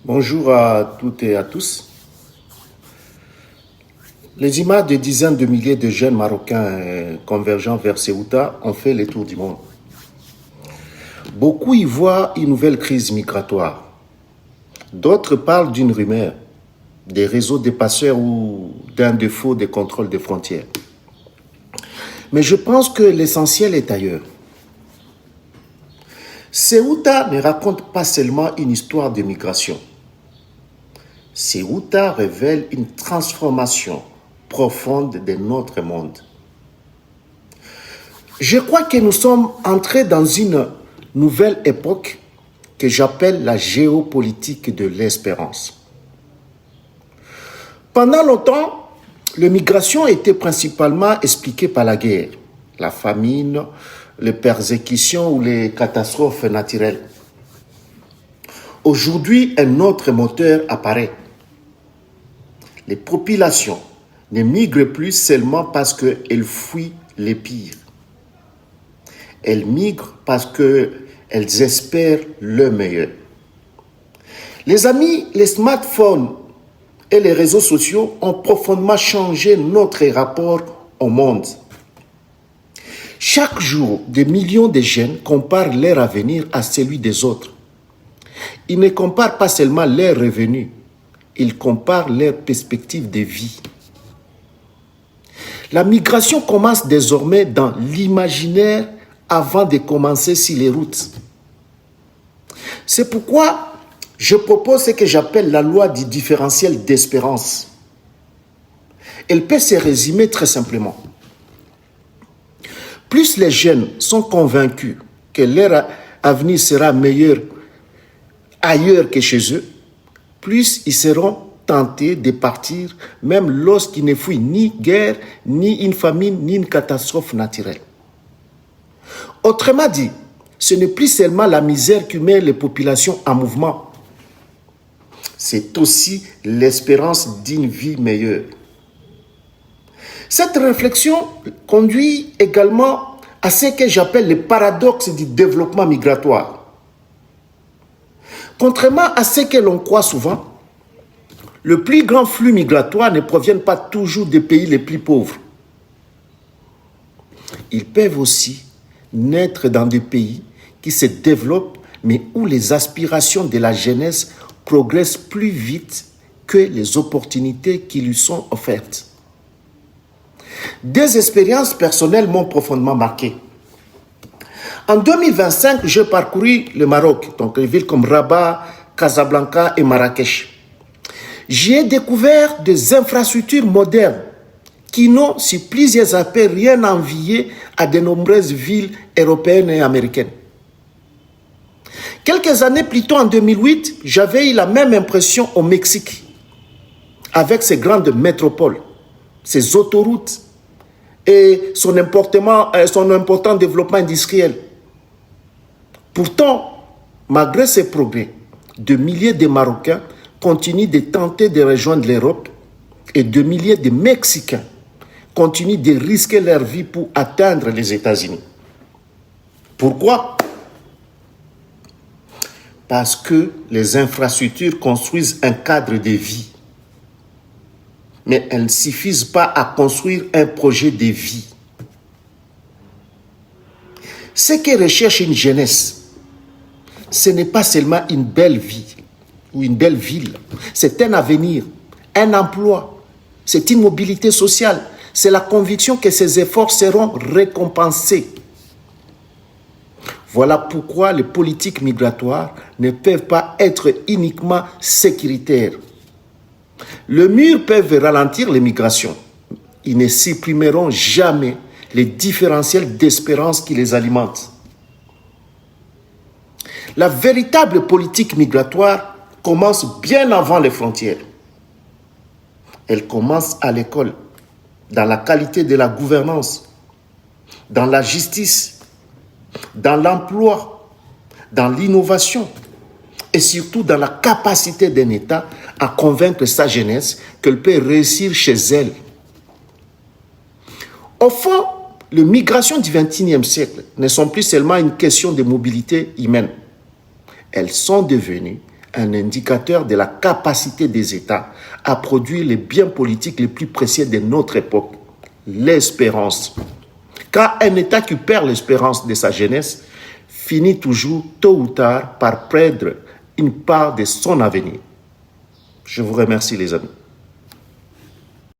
Bonjour à toutes et à tous. Les images de dizaines de milliers de jeunes Marocains convergeant vers Ceuta ont fait le tour du monde. Beaucoup y voient une nouvelle crise migratoire. D'autres parlent d'une rumeur, des réseaux de passeurs ou d'un défaut de contrôle des frontières. Mais je pense que l'essentiel est ailleurs. Ceuta ne raconte pas seulement une histoire de migration. Ceuta révèle une transformation profonde de notre monde. Je crois que nous sommes entrés dans une nouvelle époque que j'appelle la géopolitique de l'espérance. Pendant longtemps, les migrations étaient principalement expliquées par la guerre, la famine, les persécutions ou les catastrophes naturelles. Aujourd'hui, un autre moteur apparaît. Les populations ne migrent plus seulement parce qu'elles fuient les pires. Elles migrent parce qu'elles espèrent le meilleur. Les amis, les smartphones et les réseaux sociaux ont profondément changé notre rapport au monde. Chaque jour, des millions de jeunes comparent leur avenir à celui des autres. Ils ne comparent pas seulement leurs revenus, ils comparent leurs perspectives de vie. La migration commence désormais dans l'imaginaire avant de commencer sur les routes. C'est pourquoi je propose ce que j'appelle la loi du différentiel d'espérance. Elle peut se résumer très simplement. Plus les jeunes sont convaincus que leur avenir sera meilleur ailleurs que chez eux, plus ils seront tentés de partir, même lorsqu'ils ne fuient ni guerre, ni une famine, ni une catastrophe naturelle. Autrement dit, ce n'est plus seulement la misère qui met les populations en mouvement, c'est aussi l'espérance d'une vie meilleure. Cette réflexion conduit également à ce que j'appelle le paradoxe du développement migratoire. Contrairement à ce que l'on croit souvent, le plus grand flux migratoire ne provient pas toujours des pays les plus pauvres. Ils peuvent aussi naître dans des pays qui se développent, mais où les aspirations de la jeunesse progressent plus vite que les opportunités qui lui sont offertes. Des expériences personnelles m'ont profondément marqué. En 2025, j'ai parcouru le Maroc, donc les villes comme Rabat, Casablanca et Marrakech. J'y ai découvert des infrastructures modernes qui n'ont, sur plusieurs aspects, rien à envier à de nombreuses villes européennes et américaines. Quelques années plus tôt, en 2008, j'avais eu la même impression au Mexique, avec ses grandes métropoles, ses autoroutes et son important développement industriel. Pourtant, malgré ces progrès, de milliers de Marocains continuent de tenter de rejoindre l'Europe et de milliers de Mexicains continuent de risquer leur vie pour atteindre les États-Unis. Pourquoi? Parce que les infrastructures construisent un cadre de vie. Mais elles ne suffisent pas à construire un projet de vie. Ce que recherche une jeunesse, ce n'est pas seulement une belle vie ou une belle ville. C'est un avenir, un emploi, c'est une mobilité sociale. C'est la conviction que ces efforts seront récompensés. Voilà pourquoi les politiques migratoires ne peuvent pas être uniquement sécuritaires. Les murs peuvent ralentir les migrations. Ils ne supprimeront jamais les différentiels d'espérance qui les alimentent. La véritable politique migratoire commence bien avant les frontières. Elle commence à l'école, dans la qualité de la gouvernance, dans la justice, dans l'emploi, dans l'innovation et surtout dans la capacité d'un État à convaincre sa jeunesse qu'elle peut réussir chez elle. Au fond, les migrations du XXIe siècle ne sont plus seulement une question de mobilité humaine. Elles sont devenues un indicateur de la capacité des États à produire les biens politiques les plus précieux de notre époque, l'espérance. Car un État qui perd l'espérance de sa jeunesse finit toujours, tôt ou tard, par perdre une part de son avenir. Je vous remercie, les amis.